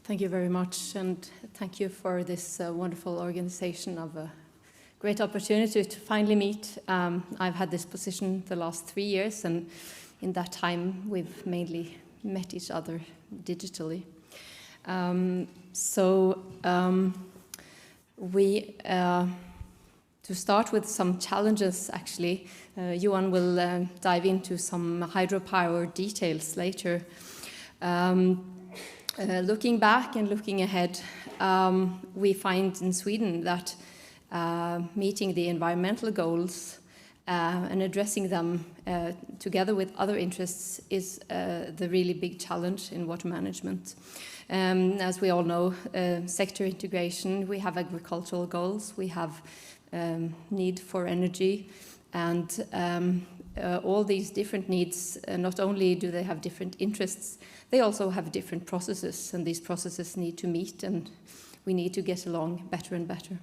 Thank you very much, and thank you for this wonderful organization of a great opportunity to finally meet. I've had this position the last 3 years, and in that time we've mainly met each other digitally. To start with some challenges, actually, Johan will dive into some hydropower details later. Looking back and looking ahead, we find in Sweden that meeting the environmental goals and addressing them together with other interests is the really big challenge in water management. As we all know, sector integration, we have agricultural goals, we have need for energy, and all these different needs, not only do they have different interests, they also have different processes, and these processes need to meet, and we need to get along better and better.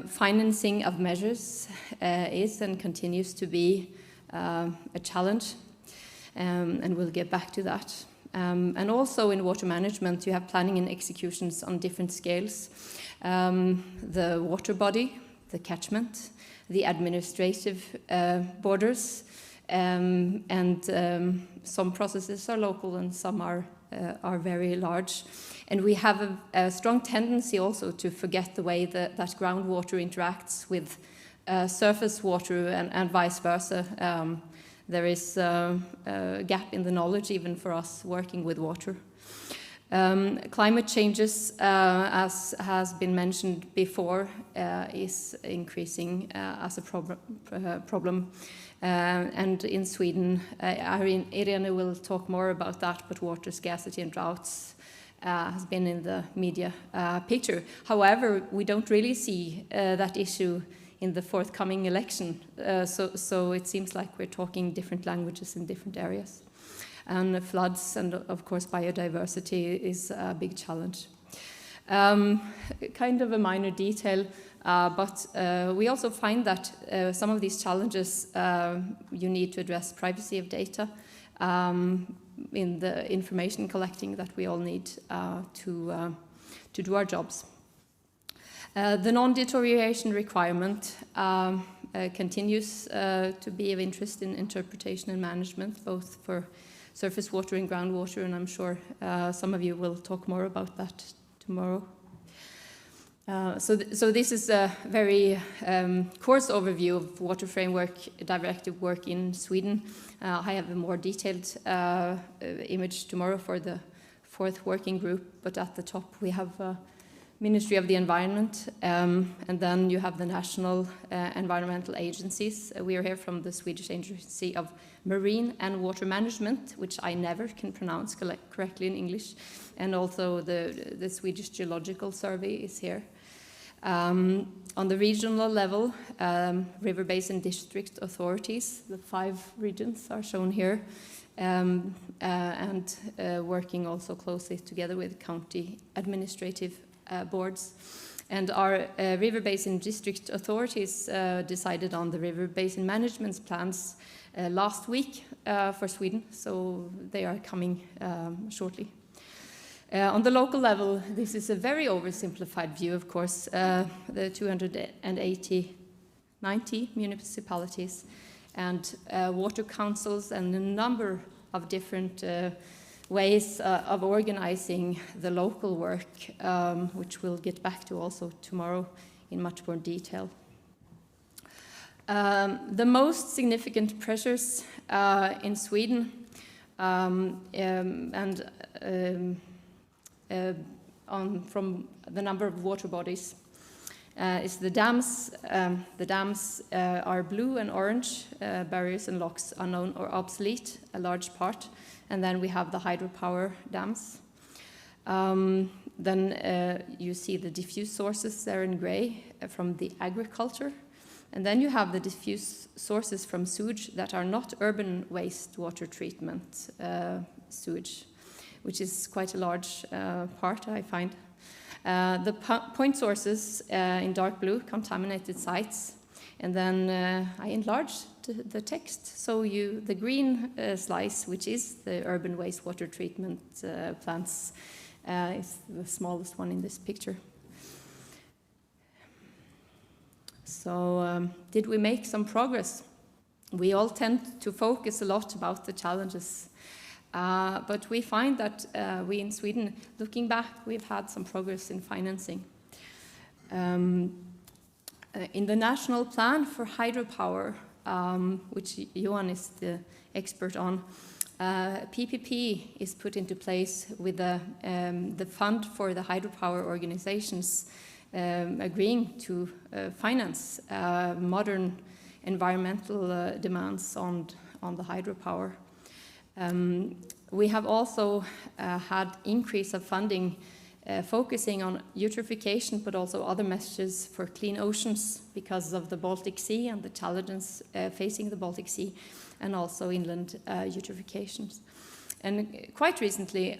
Financing of measures is and continues to be a challenge, and we'll get back to that. And also in water management, you have planning and executions on different scales. The water body, the catchment, the administrative borders, and some processes are local and some are very large. And we have a strong tendency also to forget the way that groundwater interacts with surface water and vice versa. There is a gap in the knowledge even for us working with water. Climate changes, as has been mentioned before, is increasing as a problem. And in Sweden, Irene will talk more about that, but water scarcity and droughts has been in the media picture. However, we don't really see that issue in the forthcoming election, so it seems like we're talking different languages in different areas. And floods and, of course, biodiversity is a big challenge. Kind of a minor detail, but we also find that some of these challenges, you need to address privacy of data in the information collecting that we all need to do our jobs. The non-deterioration requirement continues to be of interest in interpretation and management, both for surface water and groundwater, and I'm sure some of you will talk more about that tomorrow. So this is a very coarse overview of Water Framework Directive work in Sweden. I have a more detailed image tomorrow for the 4th working group, but at the top we have Ministry of the Environment, and then you have the national environmental agencies. We are here from the Swedish Agency of Marine and Water Management, which I never can pronounce correctly in English, and also the Swedish Geological Survey is here. On the regional level, river basin district authorities, the 5 regions are shown here, and working also closely together with county administrative boards. And our river basin district authorities decided on the river basin management plans last week for Sweden, so they are coming shortly. On the local level, this is a very oversimplified view, of course. The 90 municipalities and water councils and a number of different ways of organizing the local work, which we'll get back to also tomorrow in much more detail. The most significant pressures in Sweden from the number of water bodies is the dams. The dams are blue and orange. Barriers and locks are known or obsolete, a large part. And then we have the hydropower dams. Then you see the diffuse sources there in gray from the agriculture. And then you have the diffuse sources from sewage that are not urban wastewater treatment sewage, which is quite a large part, I find. The point sources in dark blue, contaminated sites. And then I enlarged the text, so the green slice, which is the urban wastewater treatment plants, is the smallest one in this picture. So did we make some progress? We all tend to focus a lot about the challenges, but we find that we in Sweden, looking back, we've had some progress in financing. In the National Plan for Hydropower, which Johan is the expert on, PPP is put into place with the fund for the hydropower organizations agreeing to finance modern environmental demands on the hydropower. We have also had increase of funding focusing on eutrophication, but also other measures for clean oceans because of the Baltic Sea and the challenges facing the Baltic Sea, and also inland eutrophications. And quite recently,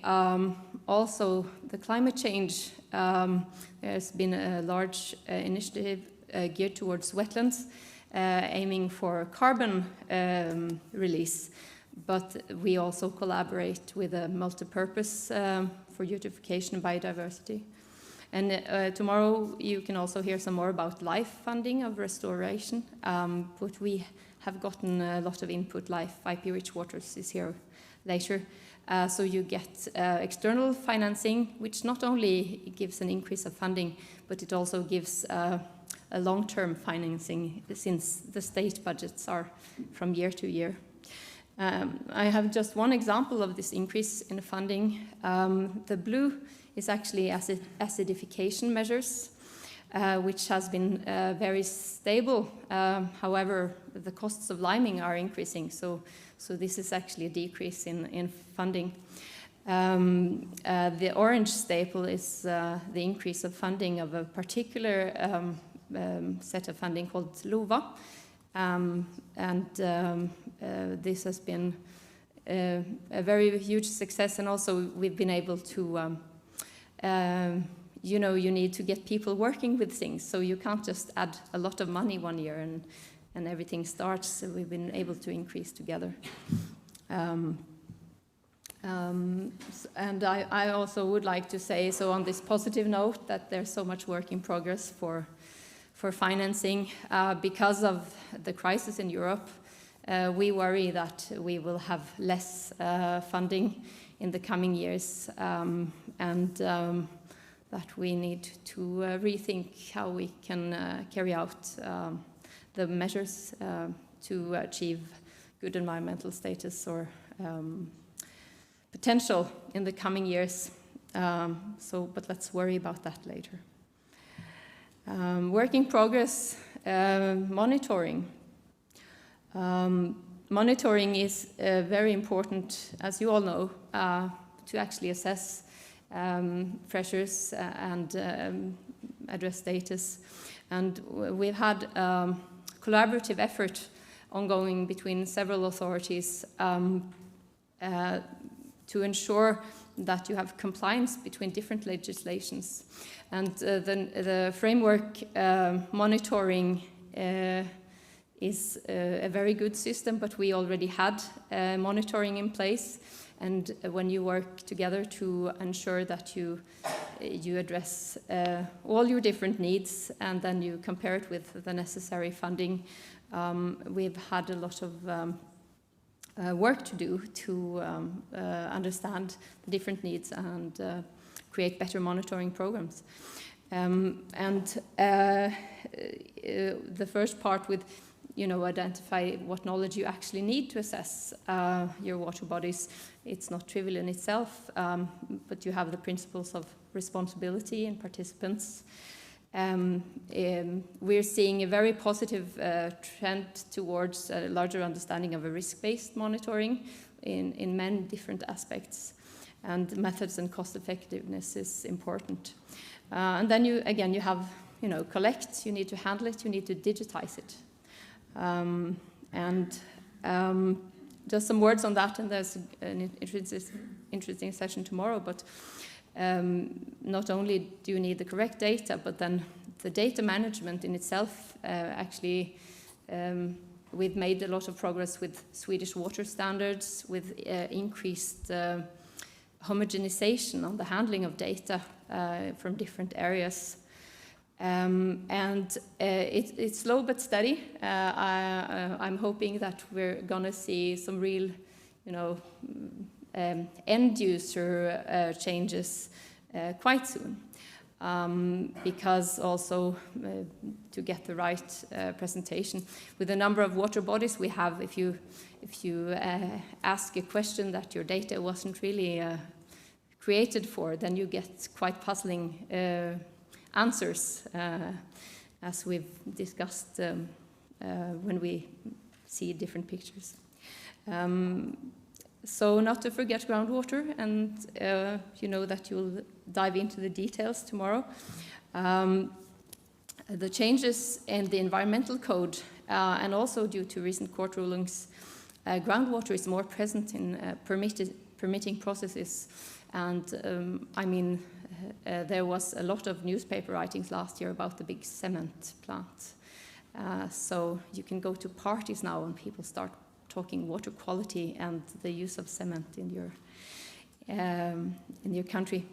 also the climate change, there's been a large initiative geared towards wetlands, aiming for carbon release, but we also collaborate with a multi-purpose for eutrophication and biodiversity. And tomorrow you can also hear some more about life funding of restoration, but we have gotten a lot of input. Life IP Rich Waters is here later. So you get external financing, which not only gives an increase of funding, but it also gives a long-term financing, since the state budgets are from year to year. I have just one example of this increase in funding. The blue is actually acidification measures, which has been very stable. However, the costs of liming are increasing, so this is actually a decrease in funding. The orange staple is the increase of funding of a particular set of funding called LOVA. This has been a very huge success, and also we've been able to, you know, you need to get people working with things, so you can't just add a lot of money one year and everything starts, so we've been able to increase together. And I also would like to say, so on this positive note, that there's so much work in progress for financing. Because of the crisis in Europe, we worry that we will have less funding in the coming years, and that we need to rethink how we can carry out the measures to achieve good environmental status or potential in the coming years. But let's worry about that later. Work in progress, monitoring. Monitoring is very important, as you all know, to actually assess pressures and address status. And we've had collaborative effort ongoing between several authorities to ensure that you have compliance between different legislations. And the framework monitoring is a very good system, but we already had monitoring in place. And when you work together to ensure that you address all your different needs, and then you compare it with the necessary funding, we've had a lot of work to do to understand the different needs and create better monitoring programs. The first part with, you know, identify what knowledge you actually need to assess your water bodies. It's not trivial in itself, but you have the principles of responsibility and participants. We're seeing a very positive trend towards a larger understanding of a risk-based monitoring in many different aspects, and methods and cost effectiveness is important. And then you have, you know, collect, you need to handle it, you need to digitize it. Just some words on that, and there's an interesting session tomorrow, but not only do you need the correct data, but then the data management in itself, actually, we've made a lot of progress with Swedish water standards, with increased homogenization on the handling of data from different areas. It's slow but steady. I'm hoping that we're going to see some real, end user changes quite soon. Because also to get the right presentation. With the number of water bodies we have, if you ask a question that your data wasn't really created for, then you get quite puzzling answers, as we've discussed when we see different pictures. So not to forget groundwater, and you know that you'll dive into the details tomorrow. The changes in the environmental code, and also due to recent court rulings, groundwater is more present in permitting processes. And there was a lot of newspaper writings last year about the big cement plant. So you can go to parties now and people start talking water quality and the use of cement in your country.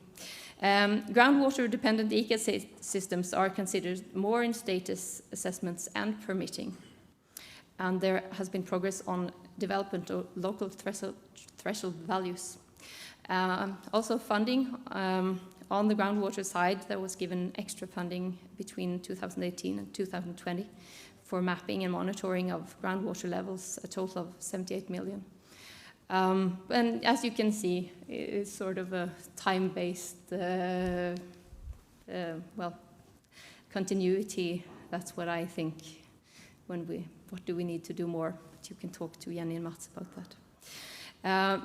Groundwater-dependent ecosystems are considered more in status assessments and permitting. And there has been progress on development of local threshold values. Also funding on the groundwater side, there was given extra funding between 2018 and 2020 for mapping and monitoring of groundwater levels, a total of 78 million. And as you can see, it's sort of a time-based, continuity. That's what I think what do we need to do more? But you can talk to Jenny and Mats about that.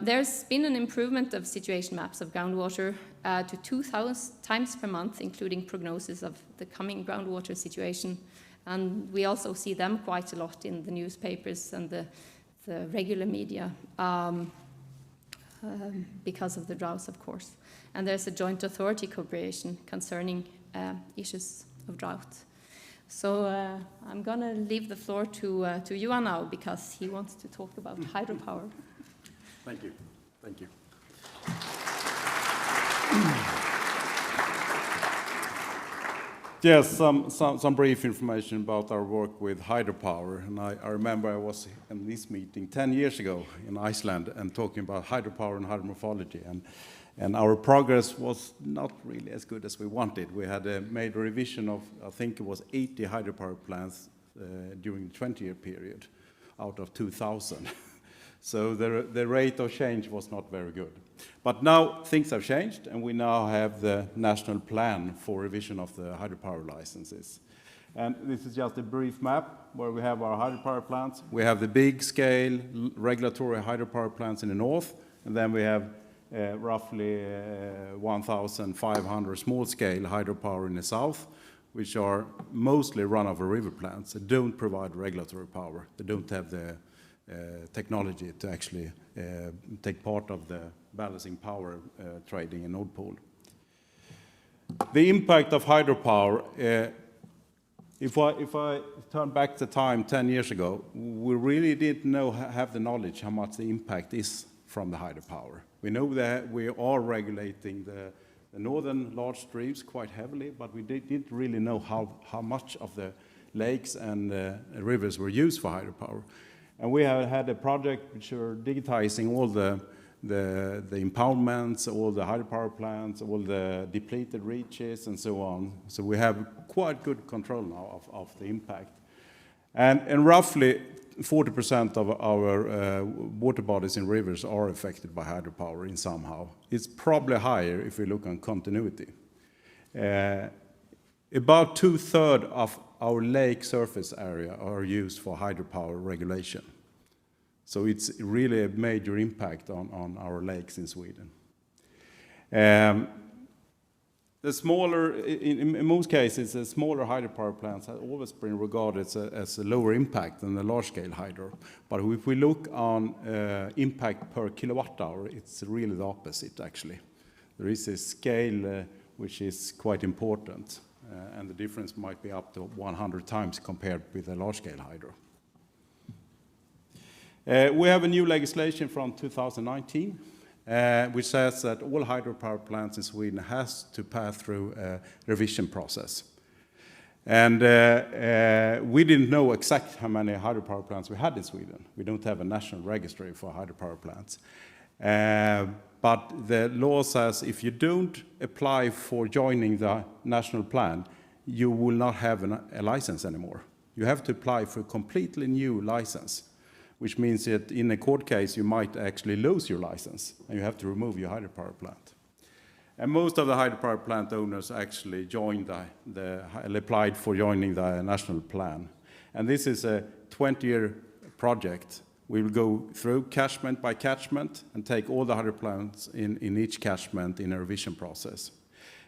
There's been an improvement of situation maps of groundwater to 2,000 times per month, including prognosis of the coming groundwater situation. And we also see them quite a lot in the newspapers and the regular media because of the droughts, of course. And there's a joint authority cooperation concerning issues of drought. So I'm going to leave the floor to Johan now, because he wants to talk about hydropower. Thank you. Thank you. Yes, some brief information about our work with hydropower. And I remember I was in this meeting 10 years ago in Iceland and talking about hydropower and hydromorphology. And our progress was not really as good as we wanted. We had made a revision of, I think it was 80 hydropower plants during the 20-year period out of 2,000. So the rate of change was not very good. But now things have changed, and we now have the national plan for revision of the hydropower licenses. And this is just a brief map where we have our hydropower plants. We have the big scale regulatory hydropower plants in the north, and then we have roughly 1,500 small scale hydropower in the south, which are mostly run-of-a-river plants that don't provide regulatory power. They don't have the technology to actually take part of the balancing power trading in Nord Pool. The impact of hydropower, if I turn back the time 10 years ago, we really didn't have the knowledge how much the impact is from the hydropower. We know that we are regulating the northern large streams quite heavily, but we didn't really know how much of the lakes and rivers were used for hydropower. And we have had a project which are digitizing all the impoundments, all the hydropower plants, all the depleted reaches, and so on. So we have quite good control now of the impact. And roughly 40% of our water bodies in rivers are affected by hydropower in somehow. It's probably higher if we look on continuity. About 2/3 of our lake surface area are used for hydropower regulation. So it's really a major impact on our lakes in Sweden. The smaller, in most cases, the smaller hydropower plants have always been regarded as a lower impact than the large-scale hydro. But if we look on impact per kilowatt hour, it's really the opposite, actually. There is a scale which is quite important. And the difference might be up to 100 times compared with a large-scale hydro. We have a new legislation from 2019, which says that all hydropower plants in Sweden has to pass through a revision process. And we didn't know exactly how many hydropower plants we had in Sweden. We don't have a national registry for hydropower plants. But the law says if you don't apply for joining the national plan, you will not have a license anymore. You have to apply for a completely new license, which means that in a court case, you might actually lose your license, and you have to remove your hydropower plant. And most of the hydropower plant owners actually joined applied for joining the national plan. And this is a 20-year project. We will go through catchment by catchment and take all the hydro plants in each catchment in a revision process.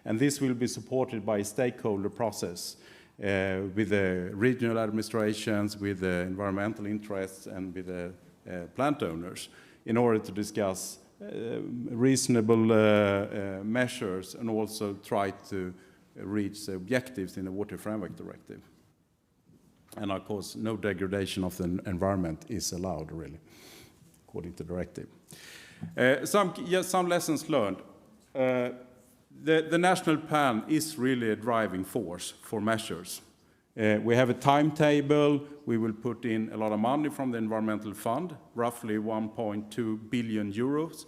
And this will be supported by a stakeholder process with the regional administrations, with the environmental interests, and with the plant owners in order to discuss reasonable measures and also try to reach the objectives in the Water Framework Directive. And of course, no degradation of the environment is allowed, really, according to the directive. Some lessons learned. The national plan is really a driving force for measures. We have a timetable. We will put in a lot of money from the environmental fund, roughly 1.2 billion euros.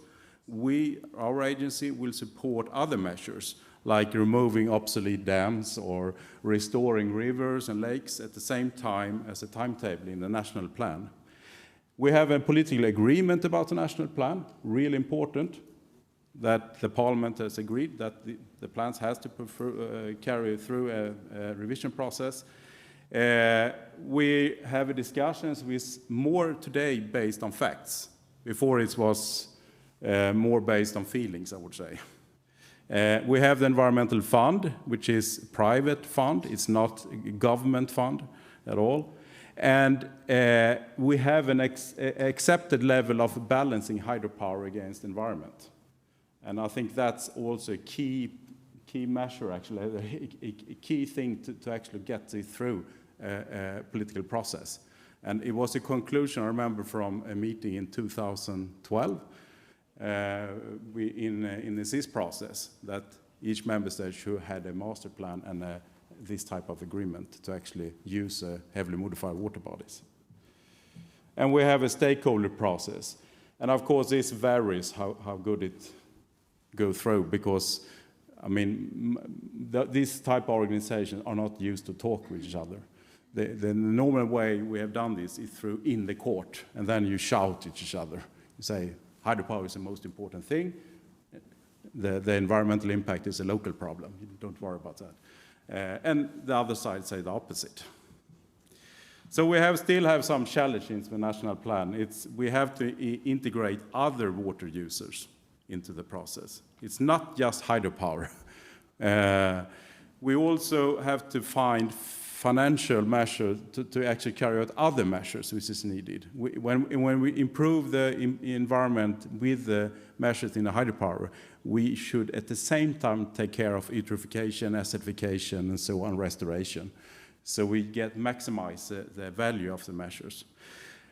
Our agency will support other measures, like removing obsolete dams or restoring rivers and lakes at the same time as a timetable in the national plan. We have a political agreement about the national plan, really important, that the Parliament has agreed that the plans has to carry through a revision process. We have discussions with more today based on facts. Before it was more based on feelings, I would say. We have the environmental fund, which is a private fund. It's not a government fund at all. And we have an accepted level of balancing hydropower against environment. And I think that's also a key measure, actually, a key thing to actually get through a political process. And it was a conclusion, I remember, from a meeting in 2012 in the CIS process, that each member state should have a master plan and this type of agreement to actually use heavily modified water bodies. And we have a stakeholder process. And of course, this varies how good it goes through, because, I mean, this type of organizations are not used to talk with each other. The normal way we have done this is through in the court, and then you shout at each other. You say, hydropower is the most important thing. The environmental impact is a local problem. Don't worry about that. And the other side say the opposite. So we still have some challenges in the national plan. We have to integrate other water users into the process. It's not just hydropower. We also have to find financial measures to actually carry out other measures which is needed. When we improve the environment with the measures in the hydropower, we should at the same time take care of eutrophication, acidification, and so on, restoration. So we maximize the value of the measures.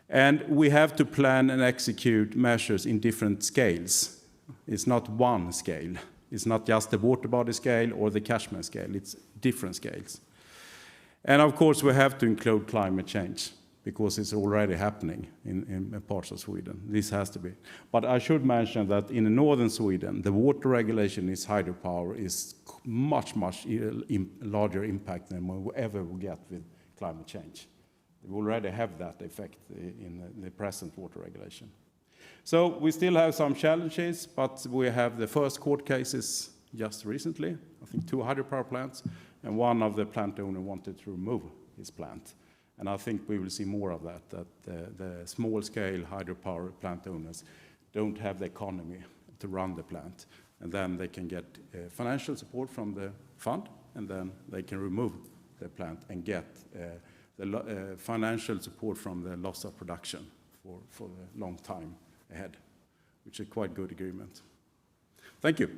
And we have to plan and execute measures in different scales. It's not one scale. It's not just the water body scale or the catchment scale. It's different scales. And of course, we have to include climate change, because it's already happening in parts of Sweden. This has to be. But I should mention that in northern Sweden, the water regulation is hydropower is much larger impact than we ever will get with climate change. We already have that effect in the present water regulation. So we still have some challenges, but we have the first court cases just recently, I think 2 hydropower plants, and one of the plant owner wanted to remove his plant. And I think we will see more of that the small-scale hydropower plant owners don't have the economy to run the plant. And then they can get financial support from the fund, and then they can remove the plant and get the financial support from the loss of production for a long time ahead, which is a quite good agreement. Thank you.